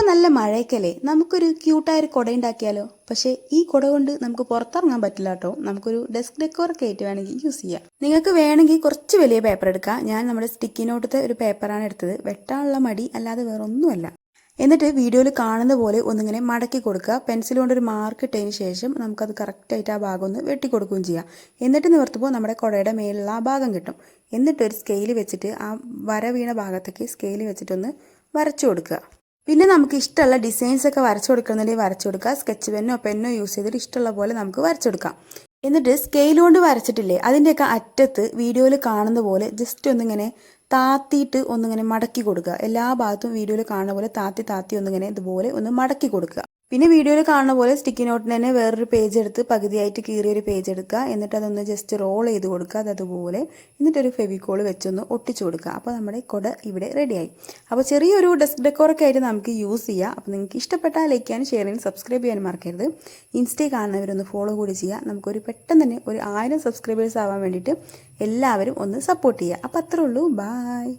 ഇപ്പം നല്ല മഴയൊക്കെയല്ലേ, നമുക്കൊരു ക്യൂട്ടായൊരു കുട ഉണ്ടാക്കിയാലോ? പക്ഷേ ഈ കുട കൊണ്ട് നമുക്ക് പുറത്തിറങ്ങാൻ പറ്റില്ല കേട്ടോ. നമുക്കൊരു ഡെസ്ക് ഡെക്കോറൊക്കെ ആയിട്ട് വേണമെങ്കിൽ യൂസ് ചെയ്യാം. നിങ്ങൾക്ക് വേണമെങ്കിൽ കുറച്ച് വലിയ പേപ്പർ എടുക്കാം. ഞാൻ നമ്മുടെ സ്റ്റിക്കി നോട്ടത്തെ ഒരു പേപ്പറാണ് എടുത്തത്. വെട്ടാനുള്ള മടി അല്ലാതെ വേറെ ഒന്നുമല്ല. എന്നിട്ട് വീഡിയോയിൽ കാണുന്ന പോലെ ഒന്നിങ്ങനെ മടക്കി കൊടുക്കുക. പെൻസിൽ കൊണ്ടൊരു മാർക്ക് ഇട്ടതിന് ശേഷം നമുക്കത് കറക്റ്റായിട്ട് ആ ഭാഗം ഒന്ന് വെട്ടിക്കൊടുക്കുകയും ചെയ്യാം. എന്നിട്ട് നിവർത്തുമ്പോൾ നമ്മുടെ കുടയുടെ മേലുള്ള ആ ഭാഗം കിട്ടും. എന്നിട്ട് ഒരു സ്കെയിൽ വെച്ചിട്ട് ആ വര വീണ ഭാഗത്തേക്ക് സ്കെയിൽ വെച്ചിട്ടൊന്ന് വരച്ചു കൊടുക്കുക. പിന്നെ നമുക്ക് ഇഷ്ടമുള്ള ഡിസൈൻസ് ഒക്കെ വരച്ചു കൊടുക്കുന്നുണ്ടെങ്കിൽ വരച്ചു കൊടുക്കുക. സ്കെച്ച് പെന്നോ യൂസ് ചെയ്തിട്ട് ഇഷ്ടമുള്ള പോലെ നമുക്ക് വരച്ചെടുക്കാം. എന്നിട്ട് സ്കെയിൽ കൊണ്ട് വരച്ചിട്ടില്ലേ, അതിൻ്റെയൊക്കെ അറ്റത്ത് വീഡിയോയിൽ കാണുന്ന പോലെ ജസ്റ്റ് ഒന്നിങ്ങനെ താത്തിയിട്ട് ഒന്നിങ്ങനെ മടക്കി കൊടുക്കുക. എല്ലാ ഭാഗത്തും വീഡിയോയിൽ കാണുന്ന പോലെ താത്തി ഒന്നിങ്ങനെ ഇതുപോലെ ഒന്ന് മടക്കി കൊടുക്കുക. പിന്നെ വീഡിയോയിൽ കാണുന്ന പോലെ സ്റ്റിക്കി നോട്ടിന് തന്നെ വേറൊരു പേജ് എടുത്ത് പകുതിയായിട്ട് കീറിയൊരു പേജ് എടുക്കുക. എന്നിട്ട് അതൊന്ന് ജസ്റ്റ് റോൾ ചെയ്ത് കൊടുക്കുക. അതുപോലെ എന്നിട്ടൊരു ഫെവിക്കോൾ വെച്ചൊന്ന് ഒട്ടിച്ചു കൊടുക്കുക. അപ്പോൾ നമ്മുടെ കുട ഇവിടെ റെഡിയായി. അപ്പോൾ ചെറിയൊരു ഡെസ്ക് ഡെക്കോറൊക്കെ ആയിട്ട് നമുക്ക് യൂസ് ചെയ്യാം. അപ്പോൾ നിങ്ങൾക്ക് ഇഷ്ടപ്പെട്ടാൽ ലൈക്ക് ചെയ്യാനും ഷെയർ ചെയ്യാനും സബ്സ്ക്രൈബ് ചെയ്യാനും മറക്കരുത്. ഇൻസ്റ്റയിൽ കാണുന്നവരൊന്ന് ഫോളോ കൂടി ചെയ്യുക. നമുക്കൊരു പെട്ടെന്ന് തന്നെ ഒരു 1000 സബ്സ്ക്രൈബേഴ്സ് ആവാൻ വേണ്ടിയിട്ട് എല്ലാവരും ഒന്ന് സപ്പോർട്ട് ചെയ്യുക. അപ്പോൾ അത്രേ ഉള്ളൂ. ബായ്.